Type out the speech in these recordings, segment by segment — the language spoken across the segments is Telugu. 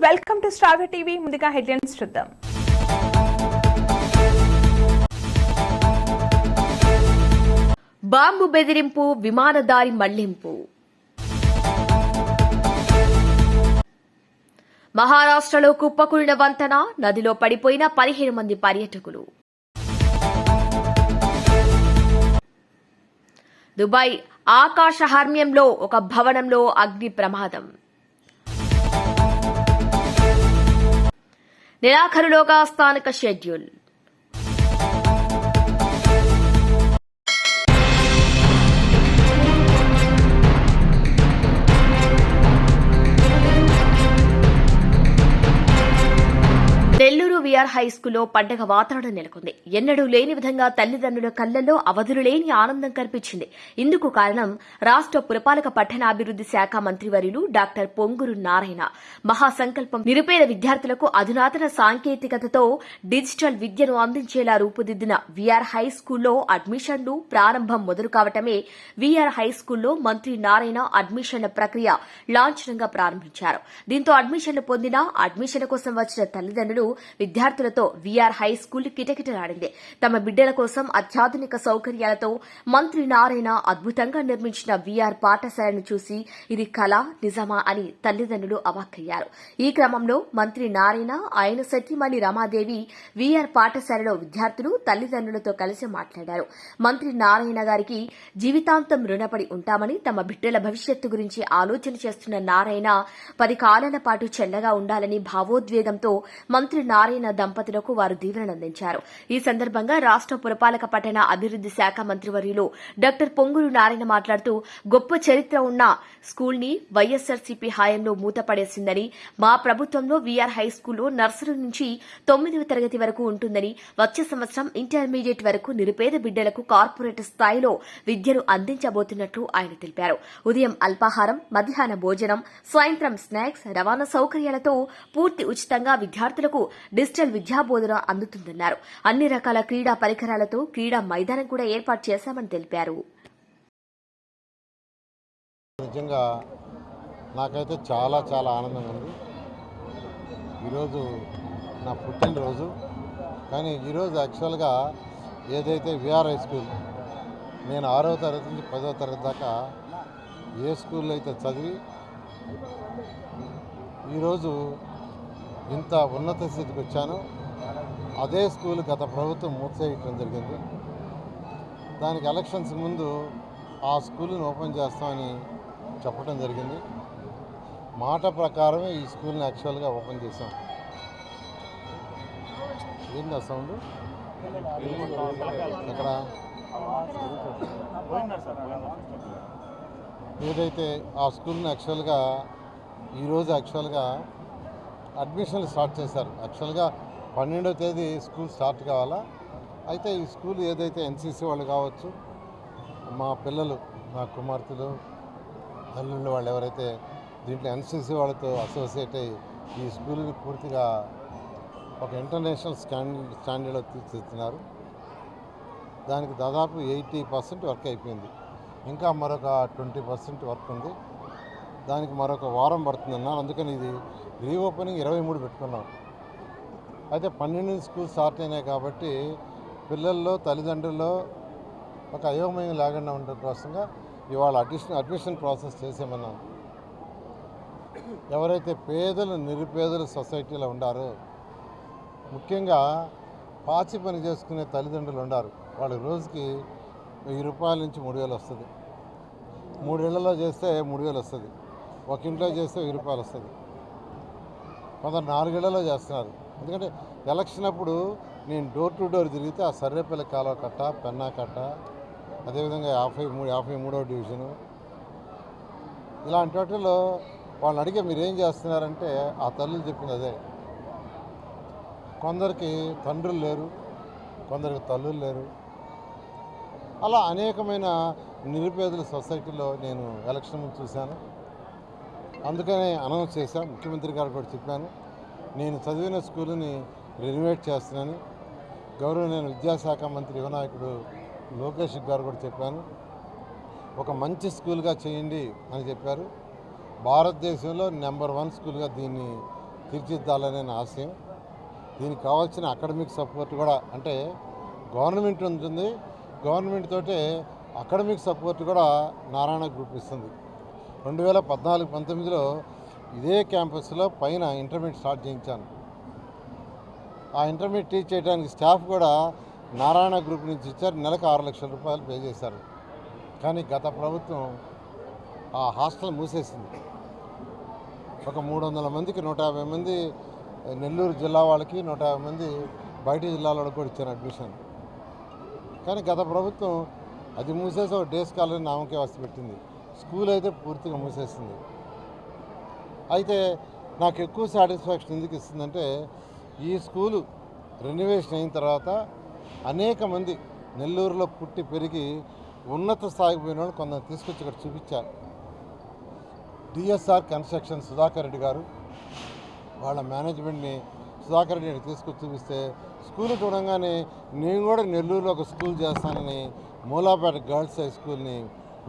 Welcome to star TV. ముందుగా హెడ్లైన్స్ చూద్దాం. బాంబు బెదిరింపు, విమానదారి మళ్లింపు. మహారాష్ట్రలో కుప్పకూలిన వంతెన, నదిలో పడిపోయిన 15 మంది పర్యాటకులు. దుబాయ్ ఆకాశ హార్మ్యంలో ఒక భవనంలో అగ్ని ప్రమాదం. నెలాఖరులోగా స్థానిక షెడ్యూల్. నెల్లూరు వీఆర్ హై స్కూల్లో పండగ వాతావరణం నెలకొంది. ఎన్నడూ లేని విధంగా తల్లిదండ్రుల కళ్లలో అవధులులేని ఆనందం కనిపించింది. ఇందుకు కారణం రాష్ట్ర పురపాలక పట్టణాభివృద్ది శాఖ మంత్రివర్యులు డాక్టర్ పొంగూరు నారాయణ మహాసంకల్పం. నిరుపేద విద్యార్థులకు అధునాతన సాంకేతికతతో డిజిటల్ విద్యను అందించేలా రూపుదిద్దిన వీఆర్ హై స్కూల్లో అడ్మిషన్లు ప్రారంభం మొదలు కావటమే వీఆర్ హై స్కూల్లో మంత్రి నారాయణ అడ్మిషన్ల ప్రక్రియ లాంఛనంగా ప్రారంభించారు. దీంతో అడ్మిషన్లు పొందిన అడ్మిషన్ల కోసం వచ్చిన తల్లిదండ్రులు విద్యార్థులతో వీఆర్ హై స్కూల్ కిటకిటలాడింది. తమ బిడ్డల కోసం అత్యాధునిక సౌకర్యాలతో మంత్రి నారాయణ అద్భుతంగా నిర్మించిన వీఆర్ పాఠశాలను చూసి ఇది కళ నిజమా అని తల్లిదండ్రులు అవాక్కయ్యారు. ఈ క్రమంలో మంత్రి నారాయణ, ఆయన సతీమణి రమాదేవి వీఆర్ పాఠశాలలో విద్యార్థులు తల్లిదండ్రులతో కలిసి మాట్లాడారు. మంత్రి నారాయణ గారికి జీవితాంతం రుణపడి ఉంటామని, తమ బిడ్డల భవిష్యత్తు గురించి ఆలోచన చేస్తున్న నారాయణ 10 కాలాల పాటు చల్లగా ఉండాలని భావోద్వేగంతో మంత్రి నారాయణ దంపతులకు వారు దీవెనలు అందించారు. ఈ సందర్భంగా రాష్ట్ర పురపాలక పట్టణ అభివృద్ది శాఖ మంత్రివర్యులు డాక్టర్ పొంగూరు నారాయణ మాట్లాడుతూ, గొప్ప చరిత్ర ఉన్న స్కూల్ ని వైఎస్సార్సీపీ హయాంలో మూతపడేసిందని, మా ప్రభుత్వంలో వీఆర్ హై స్కూల్లో నర్సరీ నుంచి 9వ తరగతి వరకు ఉంటుందని, వచ్చే సంవత్సరం ఇంటర్మీడియట్ వరకు నిరుపేద బిడ్డలకు కార్పొరేట్ స్థాయిలో విద్యను అందించబోతున్నట్లు ఆయన తెలిపారు. ఉదయం అల్పాహారం, మధ్యాహ్న భోజనం, సాయంత్రం స్నాక్స్, రవాణా సౌకర్యాలతో పూర్తి ఉచితంగా విద్యార్థులకు డిజిటల్ విద్యాబోధన అందుతుందన్నారు. అన్ని రకాల క్రీడా పరికరాలతో క్రీడా మైదానం కూడా ఏర్పాటు చేశామని తెలిపారు. నిజంగా నాకైతే చాలా చాలా ఆనందంగా ఉంది. ఈరోజు నా పుట్టినరోజు, కానీ ఈరోజు యాక్చువల్గా ఏదైతే వీఆర్ హై స్కూల్, నేను 6వ తరగతి నుంచి 10వ తరగతి దాకా ఏ స్కూల్లో అయితే చదివి ఈరోజు ఇంత ఉన్నత స్థితికి వచ్చాను, అదే స్కూల్ గత ప్రభుత్వం మూసేయటం జరిగింది. దానికి ఎలక్షన్స్ ముందు ఆ స్కూల్ని ఓపెన్ చేస్తామని చెప్పడం జరిగింది. మాట ప్రకారమే ఈ స్కూల్ని యాక్చువల్గా ఓపెన్ చేశాం. ఏంటి ఆ సౌండ్? ఇక్కడ ఏదైతే ఆ స్కూల్ని యాక్చువల్గా ఈరోజు అడ్మిషన్లు స్టార్ట్ చేశారు. యాక్చువల్గా 12వ తేదీ స్కూల్ స్టార్ట్ కావాలా. అయితే ఈ స్కూల్ ఏదైతే ఎన్సీసీ వాళ్ళు కావచ్చు, మా పిల్లలు, నా కుమార్తెలు, తల్లుళ్ళు, వాళ్ళు ఎవరైతే దీంట్లో ఎన్సీసీ వాళ్ళతో అసోసియేట్ అయ్యి ఈ స్కూల్ని పూర్తిగా ఒక ఇంటర్నేషనల్ స్టాండర్డ్లో తీర్చిదిద్దుతున్నారు. దానికి దాదాపు 80% వర్క్ అయిపోయింది. ఇంకా మరొక 20% వర్క్ ఉంది. దానికి మరొక వారం పడుతుందన్నారు. అందుకని ఇది రీఓపెనింగ్ 23 పెట్టుకున్నాం. అయితే 12 స్కూల్ స్టార్ట్ అయినాయి కాబట్టి పిల్లల్లో, తల్లిదండ్రుల్లో ఒక అయోమయం లేకుండా ఉండడం కోసంగా ఇవాళ అడ్మిషన్ ప్రాసెస్ చేసేమన్నాను. ఎవరైతే పేదలు, నిరుపేదలు సొసైటీలో ఉండారో, ముఖ్యంగా పాచి పని చేసుకునే తల్లిదండ్రులు ఉండారు, వాళ్ళకి రోజుకి 1000 రూపాయల నుంచి 3000 వస్తుంది. 3 ఇళ్లలో చేస్తే 3000 వస్తుంది. ఒక ఇంట్లో చేస్తే 1000 రూపాయలు వస్తుంది. కొందరు 4 ఇళ్లలో చేస్తున్నారు. ఎందుకంటే ఎలక్షన్ అప్పుడు నేను డోర్ టు డోర్ తిరిగితే ఆ సర్రేపల్లి కాలువ కట్ట, పెన్నా కట్ట, అదేవిధంగా 53వ డివిజను, ఇలాంటి వాటిల్లో వాళ్ళని అడిగే మీరేం చేస్తున్నారంటే ఆ తల్లులు చెప్పింది అదే. కొందరికి తండ్రులు లేరు, కొందరికి తల్లులు లేరు. అలా అనేకమైన నిరుపేదల సొసైటీలో నేను ఎలక్షన్ ముందు చూశాను. అందుకనే అనౌన్స్ చేశాను. ముఖ్యమంత్రి గారు కూడా చెప్పాను, నేను చదివిన స్కూల్ని రెనోవేట్ చేస్తున్నాను. గౌరవనీయ విద్యాశాఖ మంత్రి యువనాయకుడు లోకేష్ గారు కూడా చెప్పాను, ఒక మంచి స్కూల్గా చేయండి అని చెప్పారు. భారతదేశంలో నెంబర్ 1 స్కూల్గా దీన్ని తీర్చిదిద్దాలనే నా ఆశయం. దీనికి కావాల్సిన అకాడమిక్ సపోర్ట్ కూడా, అంటే గవర్నమెంట్ ఉంటుంది, గవర్నమెంట్ తోటే అకాడమిక్ సపోర్ట్ కూడా నారాయణ గ్రూప్ ఇస్తుంది. 2014-19లో ఇదే క్యాంపస్లో పైన ఇంటర్మీడియట్ స్టార్ట్ చేయించాను. ఆ ఇంటర్మీడియట్ టీచ్ చేయడానికి స్టాఫ్ కూడా నారాయణ గ్రూప్ నుంచి ఇచ్చారు. నెలకు 6 లక్షల రూపాయలు పే చేశారు. కానీ గత ప్రభుత్వం ఆ హాస్టల్ మూసేసింది. ఒక 300 మందికి 150 మంది నెల్లూరు జిల్లా వాళ్ళకి, 150 మంది బయట జిల్లాల వాళ్ళకి కూడా ఇచ్చారు అడ్మిషన్. కానీ గత ప్రభుత్వం అది మూసేసి ఒక డే స్కాలర్ నామకే వస్తు పెట్టింది. స్కూల్ అయితే పూర్తిగా మూసేసింది. అయితే నాకు ఎక్కువ సాటిస్ఫాక్షన్ ఎందుకు ఇస్తుందంటే, ఈ స్కూలు రెనోవేషన్ అయిన తర్వాత అనేక మంది నెల్లూరులో పుట్టి పెరిగి ఉన్నత స్థాయికి పోయిన వాళ్ళు కొందరు తీసుకొచ్చి ఇక్కడ చూపించారు. డిఎస్ఆర్ కన్స్ట్రక్షన్ సుధాకర్ రెడ్డి గారు వాళ్ళ మేనేజ్మెంట్ని సుధాకర్ రెడ్డిని తీసుకొచ్చి చూపిస్తే, స్కూల్ చూడంగానే నేను కూడా నెల్లూరులో ఒక స్కూల్ చేస్తానని మూలాపేట గర్ల్స్ హై స్కూల్ని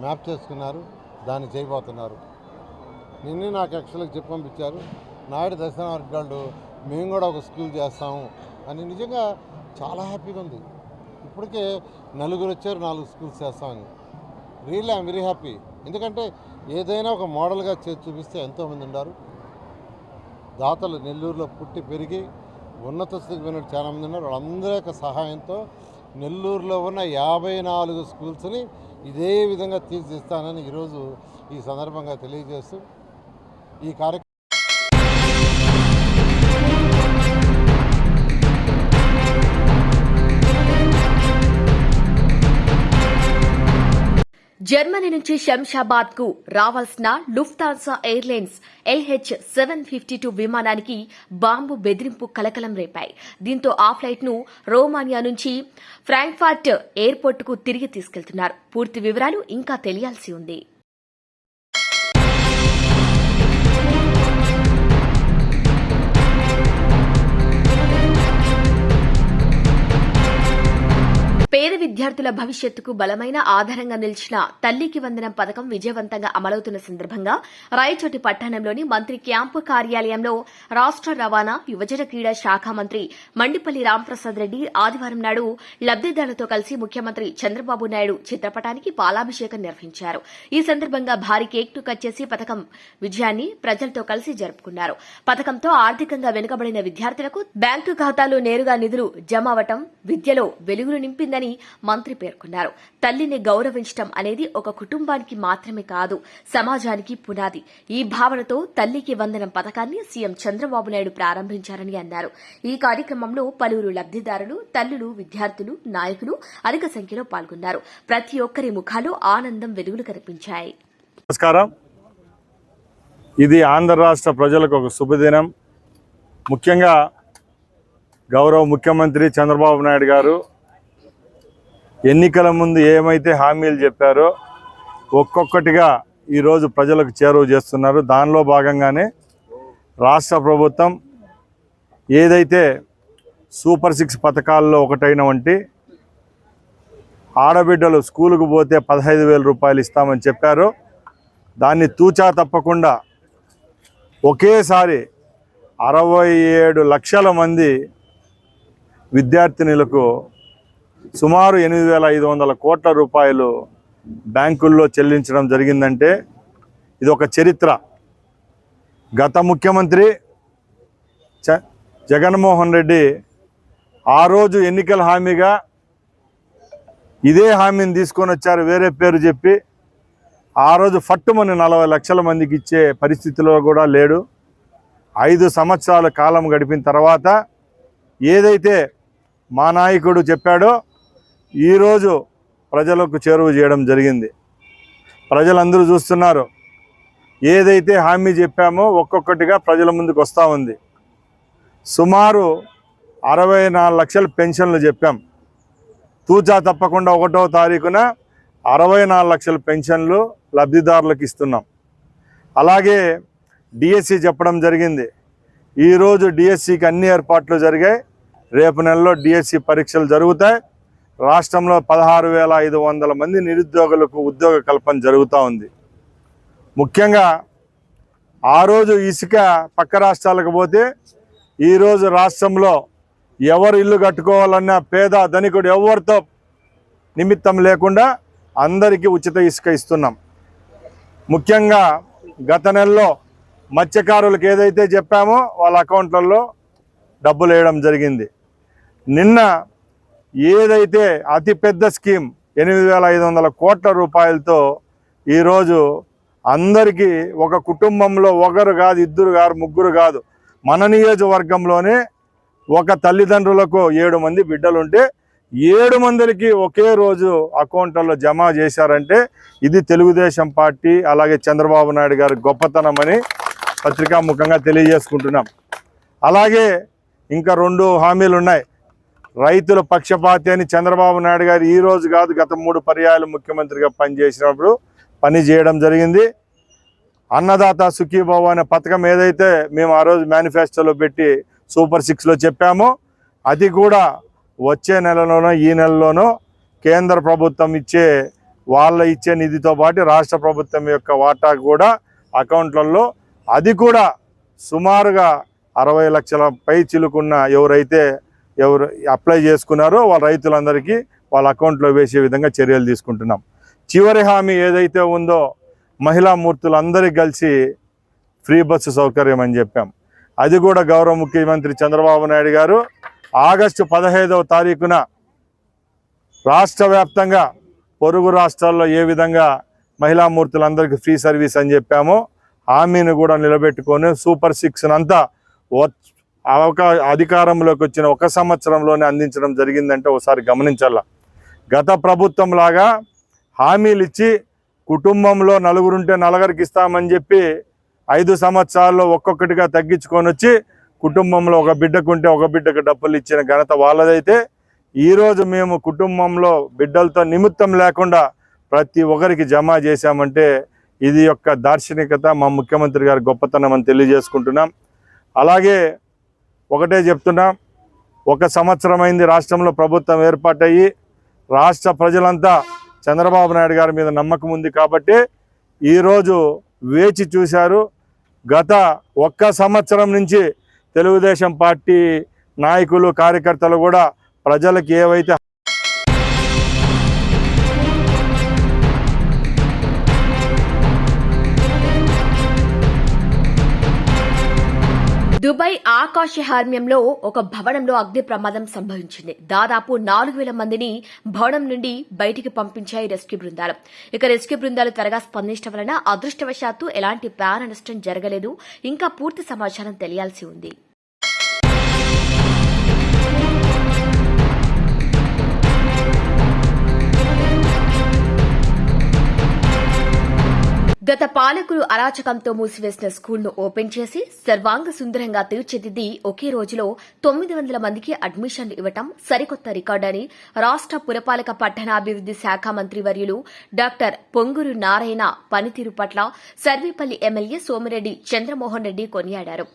మ్యాప్ చేసుకున్నారు. దాన్ని చేయబోతున్నారు. నిన్నే నాకు యాక్చువల్గా చెప్పి పంపించారు, నాయుడు దర్శనారెడ్డి వాళ్ళు మేము కూడా ఒక స్కూల్ చేస్తాము అని. నిజంగా చాలా హ్యాపీగా ఉంది. ఇప్పటికే 4 వచ్చారు, 4 స్కూల్స్ చేస్తామని. Really I'm very happy. ఎందుకంటే ఏదైనా ఒక మోడల్గా చేసి చూపిస్తే ఎంతోమంది ఉన్నారు. దాతలు నెల్లూరులో పుట్టి పెరిగి ఉన్నత స్థితికి పోయిన చాలామంది ఉన్నారు. వాళ్ళందరి యొక్క సహాయంతో నెల్లూరులో ఉన్న 54 స్కూల్స్ని ఇదే విధంగా తీర్చిదిస్తానని ఈరోజు ఈ సందర్భంగా తెలియజేస్తూ ఈ కార్యక్రమం జర్మనీ నుంచి శంషాబాద్ కు రావాల్సిన లుఫ్తాన్సా ఎయిర్లైన్స్ LH-752 విమానానికి బాంబు బెదిరింపు కలకలం రేపాయి. దీంతో ఆ ఫ్లైట్ ను రోమానియా నుంచి ఫ్రాంక్ఫర్ట్ ఎయిర్పోర్ట్ కు తిరిగి తీసుకెళ్తున్నారు. పూర్తి వివరాలు ఇంకా తెలియాల్సి ఉంది. పేద విద్యార్థుల భవిష్యత్తుకు బలమైన ఆధారంగా నిలిచిన తల్లికి వందనం పథకం విజయవంతంగా అమలవుతున్న సందర్భంగా రాయచోటి పట్టణంలోని మంత్రి క్యాంపు కార్యాలయంలో రాష్ట రవాణా యువజన క్రీడా శాఖ మంత్రి మండిపల్లి రాంప్రసాద్ రెడ్డి ఆదివారం నాడు లబ్దిదారులతో కలిసి ముఖ్యమంత్రి చంద్రబాబు నాయుడు చిత్రపటానికి పాలాభిషేకం నిర్వహించారు. ఈ సందర్భంగా భారీ కేక్ను కట్ చేసి పథకం విజయాన్ని ప్రజలతో కలిసి జరుపుకున్నారు. పథకంతో ఆర్థికంగా వెనుకబడిన విద్యార్థులకు బ్యాంకు ఖాతాలో నేరుగా నిధులు జమ అవటం విద్యలో వెలుగులు నింపిందని మంత్రి పేర్కొన్నారు. తల్లిని గౌరవించడం అనేది ఒక కుటుంబానికి మాత్రమే కాదు, సమాజానికి పునాది. ఈ భావనతో తల్లికి వందనం పథకాన్ని సీఎం చంద్రబాబు నాయుడు ప్రారంభించారని అన్నారు. ఈ కార్యక్రమంలో పలువురు లబ్దిదారులు, తల్లులు, విద్యార్థులు, నాయకులు అధిక సంఖ్యలో పాల్గొన్నారు. ప్రతి ఒక్కరి ముఖాల్లో ఆనందం వెలుగులు కనిపించాయి. నమస్కారం. ఇది ఆంధ్ర రాష్ట్ర ప్రజలకు ఒక శుభదినం. ముఖ్యంగా గౌరవ ముఖ్యమంత్రి చంద్రబాబు నాయుడు గారు ఎన్నికల ముందు ఏమైతే హామీలు చెప్పారో ఒక్కొక్కటిగా ఈరోజు ప్రజలకు చేరువ చేస్తున్నారు. దానిలో భాగంగానే రాష్ట్ర ప్రభుత్వం ఏదైతే సూపర్ 6 పథకాల్లో ఒకటైన వంటి ఆడబిడ్డలు స్కూలుకు పోతే 15,000 రూపాయలు ఇస్తామని చెప్పారో దాన్ని తూచా తప్పకుండా ఒకేసారి 67 లక్షల మంది విద్యార్థినులకు సుమారు 8,500 కోట్ల రూపాయలు బ్యాంకుల్లో చెల్లించడం జరిగిందంటే ఇది ఒక చరిత్ర. గత ముఖ్యమంత్రి జగన్మోహన్ రెడ్డి ఆ రోజు ఎన్నికల హామీగా ఇదే హామీని తీసుకొని వచ్చారు, వేరే పేరు చెప్పి. ఆ రోజు ఫట్టుమని 40 లక్షల మందికి ఇచ్చే పరిస్థితిలో కూడా లేడు. 5 సంవత్సరాల కాలం గడిపిన తర్వాత ఏదైతే మా నాయకుడు చెప్పాడో ఈరోజు ప్రజలకు చేరువ చేయడం జరిగింది. ప్రజలందరూ చూస్తున్నారు. ఏదైతే హామీ చెప్పామో ఒక్కొక్కటిగా ప్రజల ముందుకు వస్తూ ఉంది. సుమారు 64 లక్షల పెన్షన్లు చెప్పాం. తూచా తప్పకుండా 1వ తారీఖున 64 లక్షల పెన్షన్లు లబ్ధిదారులకు ఇస్తున్నాం. అలాగే డిఎస్సి చెప్పడం జరిగింది. ఈరోజు డిఎస్సికి అన్ని ఏర్పాట్లు జరిగాయి. రేపు నెలలో డిఎస్సి పరీక్షలు జరుగుతాయి. రాష్ట్రంలో 16,500 మంది నిరుద్యోగులకు ఉద్యోగ కల్పన జరుగుతూ ఉంది. ముఖ్యంగా ఆ రోజు ఇసుక పక్క రాష్ట్రాలకు పోతే ఈరోజు రాష్ట్రంలో ఎవరు ఇల్లు కట్టుకోవాలన్నా పేద ధనికుడు ఎవరితో నిమిత్తం లేకుండా అందరికీ ఉచిత ఇసుక ఇస్తున్నాం. ముఖ్యంగా గత నెలలో మత్స్యకారులకు ఏదైతే చెప్పామో వాళ్ళ అకౌంట్లలో డబ్బులు వేయడం జరిగింది. నిన్న ఏదైతే అతిపెద్ద స్కీమ్ 8,500 కోట్ల రూపాయలతో ఈరోజు అందరికీ ఒక కుటుంబంలో ఒకరు కాదు, ఇద్దరు కాదు, ముగ్గురు కాదు, మన నియోజకవర్గంలోనే ఒక తల్లిదండ్రులకు 7 మంది బిడ్డలుంటే 7 మందికి ఒకే రోజు అకౌంట్లలో జమ చేశారంటే ఇది తెలుగుదేశం పార్టీ అలాగే చంద్రబాబు నాయుడు గారి గొప్పతనమని పత్రికాముఖంగా తెలియజేసుకుంటున్నాం. అలాగే ఇంకా 2 హామీలు ఉన్నాయి. రైతుల పక్షపాతి అని చంద్రబాబు నాయుడు గారు ఈ రోజు కాదు గత 3 పర్యాయాలు ముఖ్యమంత్రిగా పనిచేసినప్పుడు పని చేయడం జరిగింది. అన్నదాత సుఖీభవ అనే పథకం ఏదైతే మేము ఆ రోజు మేనిఫెస్టోలో పెట్టి సూపర్ 6లో చెప్పామో అది కూడా వచ్చే నెలలోనో ఈ నెలలోనో కేంద్ర ప్రభుత్వం ఇచ్చే నిధితో పాటు రాష్ట్ర ప్రభుత్వం యొక్క వాటా కూడా అకౌంట్లలో అది కూడా సుమారుగా 60 లక్షల పై చిలుకున్న ఎవరు అప్లై చేసుకున్నారో వాళ్ళ రైతులందరికీ వాళ్ళ అకౌంట్లో వేసే విధంగా చర్యలు తీసుకుంటున్నాం. చివరి హామీ ఏదైతే ఉందో మహిళా మూర్తులందరికీ కలిసి ఫ్రీ బస్సు సౌకర్యం అని చెప్పాం. అది కూడా గౌరవ ముఖ్యమంత్రి చంద్రబాబు నాయుడు గారు ఆగస్టు 15వ తారీఖున రాష్ట్ర వ్యాప్తంగా పొరుగు రాష్ట్రాల్లో ఏ విధంగా మహిళా మూర్తులందరికీ ఫ్రీ సర్వీస్ అని చెప్పామో హామీని కూడా నిలబెట్టుకొని సూపర్ 6 అంతా అధికారంలోకి వచ్చిన 1 సంవత్సరంలోనే అందించడం జరిగిందంటే ఒకసారి గమనించాల. గత ప్రభుత్వం లాగా హామీలు ఇచ్చి కుటుంబంలో 4 ఉంటే 4కి ఇస్తామని చెప్పి 5 సంవత్సరాల్లో ఒక్కొక్కటిగా తగ్గించుకొని వచ్చి కుటుంబంలో ఒక బిడ్డకుంటే ఒక బిడ్డకు డబ్బులు ఇచ్చిన ఘనత వాళ్ళదైతే ఈరోజు మేము కుటుంబంలో బిడ్డలతో నిమిత్తం లేకుండా ప్రతి ఒక్కరికి జమ చేశామంటే ఇది యొక్క దార్శనికత మా ముఖ్యమంత్రి గారి గొప్పతనం అని తెలియజేసుకుంటున్నాం. అలాగే ఒకటే చెప్తున్నాం, 1 సంవత్సరం అయింది రాష్ట్రంలో ప్రభుత్వం ఏర్పాటయ్యి రాష్ట్ర ప్రజలంతా చంద్రబాబు నాయుడు గారి మీద నమ్మకం ఉంది కాబట్టి ఈరోజు వేచి చూశారు. గత 1 సంవత్సరం నుంచి తెలుగుదేశం పార్టీ నాయకులు కార్యకర్తలు కూడా ప్రజలకు ఏవైతే దుబాయ్ ఆకాశ హార్మ్యంలో ఒక భవనంలో అగ్ని ప్రమాదం సంభవించింది. దాదాపు 4,000 మందిని భవనం నుండి బయటికి పంపించాయి రెస్క్యూ బృందాలు. రెస్క్యూ బృందాలు త్వరగా స్పందించడం వలన అదృష్టవశాత్తు ఎలాంటి ప్రాణ నష్టం జరగలేదు. ఇంకా పూర్తి సమాచారం తెలియాల్సి ఉంది. గత పాలకులు అరాచకంతో మూసివేసిన స్కూల్ను ఓపెన్ చేసి సర్వాంగ సుందరంగా తీర్చిదిద్ది ఒకే రోజులో 900 మందికి అడ్మిషన్లు ఇవ్వటం సరికొత్త రికార్డని రాష్ట్ర పురపాలక పట్టణాభివృద్ది శాఖ మంత్రి వర్యులు డాక్టర్ పొంగూరు నారాయణ పనితీరు పట్ల సర్వేపల్లి ఎమ్మెల్యే సోమిరెడ్డి చంద్రమోహన్ రెడ్డి కొనియాడారు.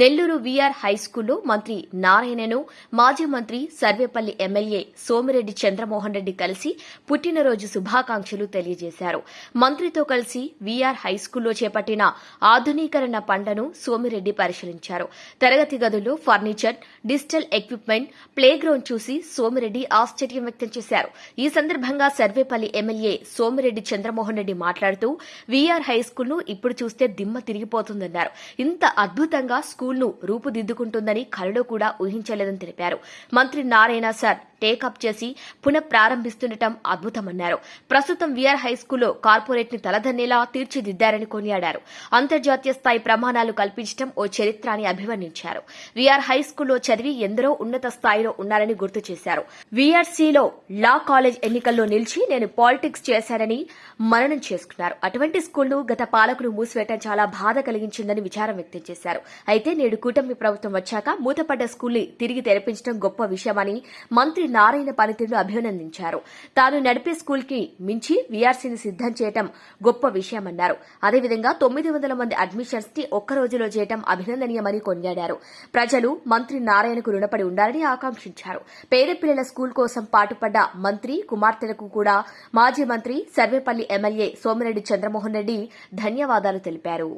నెల్లూరు వీఆర్ హైస్కూల్లో మంత్రి నారాయణను మాజీ మంత్రి సర్వేపల్లి ఎమ్మెల్యే సోమిరెడ్డి చంద్రమోహన్ రెడ్డి కలిసి పుట్టినరోజు శుభాకాంక్షలు తెలియజేశారు. మంత్రితో కలిసి వీఆర్ హైస్కూల్లో చేపట్టిన ఆధునీకరణ పనులను సోమిరెడ్డి పరిశీలించారు. తరగతి గదుల్లో furniture, digital equipment, play ground చూసి సోమిరెడ్డి ఆశ్చర్యం వ్యక్తం చేశారు. ఈ సందర్భంగా సర్వేపల్లి ఎమ్మెల్యే సోమిరెడ్డి చంద్రమోహన్ రెడ్డి మాట్లాడుతూ వీఆర్ హైస్కూల్ను ఇప్పుడు చూస్తే దిమ్మ తిరిగిపోతుందన్నారు. ఇంత అద్భుతంగా స్కూల్ను రూపుదిద్దుకుంటుందని కలలో కూడా ఊహించలేదని తెలిపారు. మంత్రి నారాయణ సార్ టేకప్ చేసి పునః ప్రారంభిస్తుండటం అద్భుతమన్నారు. ప్రస్తుతం వీఆర్ హైస్కూల్లో కార్పొరేట్ ని తలదన్నేలా తీర్చిదిద్దారని కొనియాడారు. అంతర్జాతీయ స్థాయి ప్రమాణాలు కల్పించడం ఓ చరిత్ర అని అభివర్ణించారు. వీఆర్ హైస్కూల్లో చదివి ఎందరో ఉన్నత స్థాయిలో ఉన్నారని గుర్తు చేశారు. వీఆర్సీలో లా కాలేజ్ ఎన్నికల్లో నిలిచి నేను పాలిటిక్స్ చేశానని మననం చేసుకున్నారు. అటువంటి స్కూల్ను గత పాలకులు మూసివేయడం చాలా బాధ కలిగించిందని విచారం వ్యక్తం చేశారు. అయితే నేడు కూటమి ప్రభుత్వం వచ్చాక మూతపడ్డ స్కూల్ని తిరిగి తెరిపించడం గొప్ప విషయమని మంత్రి నారాయణ పనితీరును అభినందించారు. తాను నడిపే స్కూల్ కి మించి వీఆర్సీని సిద్దం చేయడం గొప్ప విషయమన్నారు. అదేవిధంగా 900 మంది అడ్మిషన్స్ ని ఒక్క రోజులో చేయడం అభినందనీయమని కొనియాడారు. ప్రజలు మంత్రి నారాయణకు రుణపడి ఉండాలని ఆకాంక్షించారు. పేద పిల్లల స్కూల్ కోసం పాటుపడ్డ మంత్రి కుమార్తెలకు కూడా మాజీ మంత్రి సర్వేపల్లి ఎమ్మెల్యే సోమిరెడ్డి చంద్రమోహన్ రెడ్డి ధన్యవాదాలు తెలిపారు.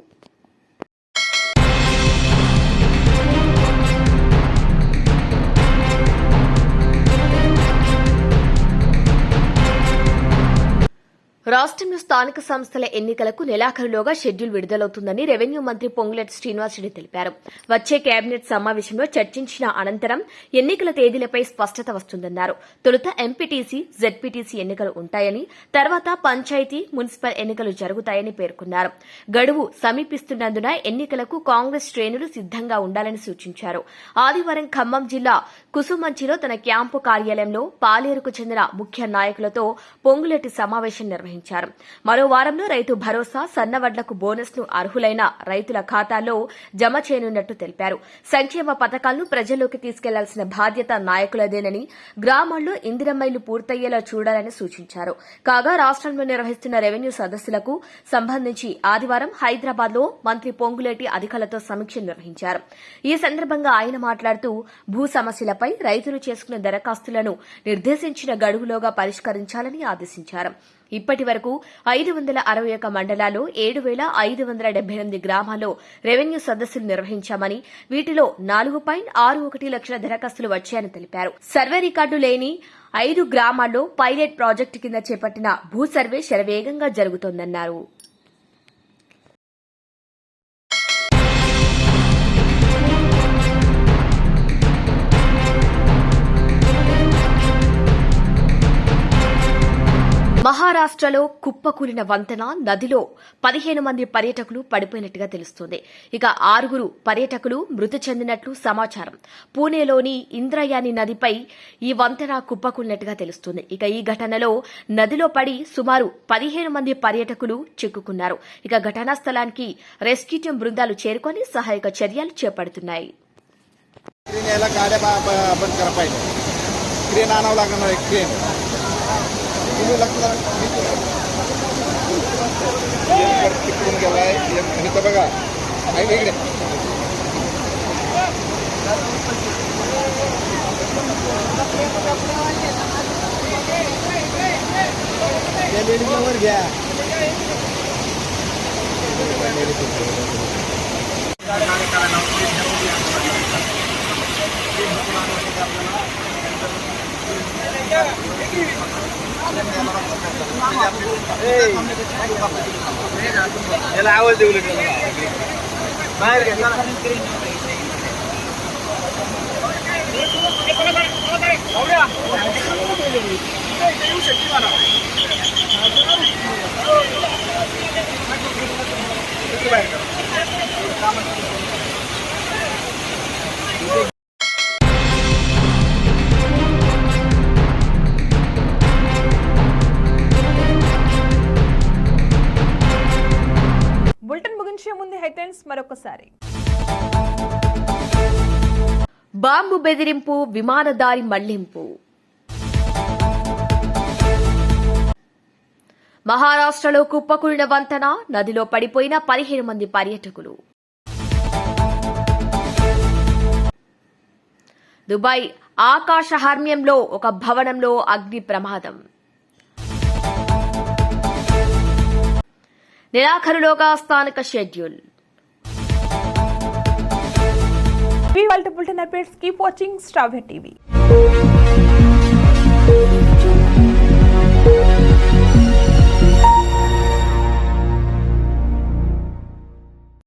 రాష్ట్రంలో స్థానిక సంస్థల ఎన్నికలకు నెలాఖరులోగా షెడ్యూల్ విడుదలవుతుందని రెవెన్యూ మంత్రి పొంగులేటి శ్రీనివాసరెడ్డి తెలిపారు. వచ్చే కేబినెట్ సమావేశంలో చర్చించిన అనంతరం ఎన్నికల తేదీలపై స్పష్టత వస్తుందన్నారు. తొలుత ఎంపీటీసీ, జెడ్పీటీసీ ఎన్నికలు ఉంటాయని, తర్వాత పంచాయతీ, మున్సిపల్ ఎన్నికలు జరుగుతాయని పేర్కొన్నారు. గడువు సమీపిస్తున్నందున ఎన్నికలకు కాంగ్రెస్ శ్రేణులు సిద్దంగా ఉండాలని సూచించారు. ఆదివారం ఖమ్మం జిల్లా కుసుమంచిలో తన క్యాంపు కార్యాలయంలో పాలేరుకు చెందిన ముఖ్య నాయకులతో పొంగులేటి సమావేశం నిర్వహించారు. మరో వారంలో రైతు భరోసా, సన్నవడ్లకు బోనస్ ను అర్హులైన రైతుల ఖాతాల్లో జమ చేయనున్నట్టు తెలిపారు. సంక్షేమ పథకాలను ప్రజల్లోకి తీసుకెళ్లాల్సిన బాధ్యత నాయకులదేనని, గ్రామాల్లో ఇందిరమ్మైలు పూర్తయ్యేలా చూడాలని సూచించారు. కాగా రాష్ట్రంలో నిర్వహిస్తున్న రెవెన్యూ సదస్సులకు సంబంధించి ఆదివారం హైదరాబాద్ లో మంత్రి పొంగులేటి అధికారులతో సమీక్ష నిర్వహించారు. ఈ సందర్భంగా ఆయన మాట్లాడుతూ భూ సమస్యలపై రైతులు చేసుకున్న దరఖాస్తులను నిర్దేశించిన గడువులోగా పరిష్కరించాలని ఆదేశించారు. ఇప్పటి వరకు 561 మండలాల్లో 7,578 గ్రామాల్లో రెవెన్యూ సదస్సులు నిర్వహించామని, వీటిలో 4.61 లక్షల దరఖాస్తులు వచ్చాయని తెలిపారు. సర్వే రికార్డు లేని 5 గ్రామాల్లో పైలట్ ప్రాజెక్టు కింద చేపట్టిన భూ సర్వే శరవేగంగా జరుగుతోందన్నారు. మహారాష్ట్రలో కుప్పకూలిన వంతెన నదిలో 15 మంది పర్యాటకులు పడిపోయినట్టుగా తెలుస్తోంది. ఇక 6 పర్యాటకులు మృతి చెందినట్లు సమాచారం. పూణేలోని ఇంద్రయాని నదిపై ఈ వంతెన కుప్పకూలినట్టుగా తెలుస్తోంది. ఇక ఈ ఘటనలో నదిలో పడి సుమారు 15 మంది పర్యాటకులు చిక్కుకున్నారు. ఇక ఘటనా స్థలానికి రెస్క్యూ టీం బృందాలు చేరుకొని సహాయక చర్యలు చేపడుతున్నాయి. तिकडून गेलाय इथं बघा इकडे वर घ्या. याला आवाज देऊ बाहेर घ्या. బులెటిన్ ముగించే ముందు హెడ్లైన్స్ మరొకసారి. బాంబు బెదిరింపు, విమానదారి మళ్లింపు. మహారాష్ట్రలో కుప్పకూలిన వంతెన నదిలో పడిపోయిన 15 మంది పర్యాటకులు. దుబాయ్ ఆకాశ హార్మ్యంలో ఒక భవనంలో అగ్ని ప్రమాదం. నెలాఖరులోగా స్థానిక schedule. Bulletin updates keep watching star TV.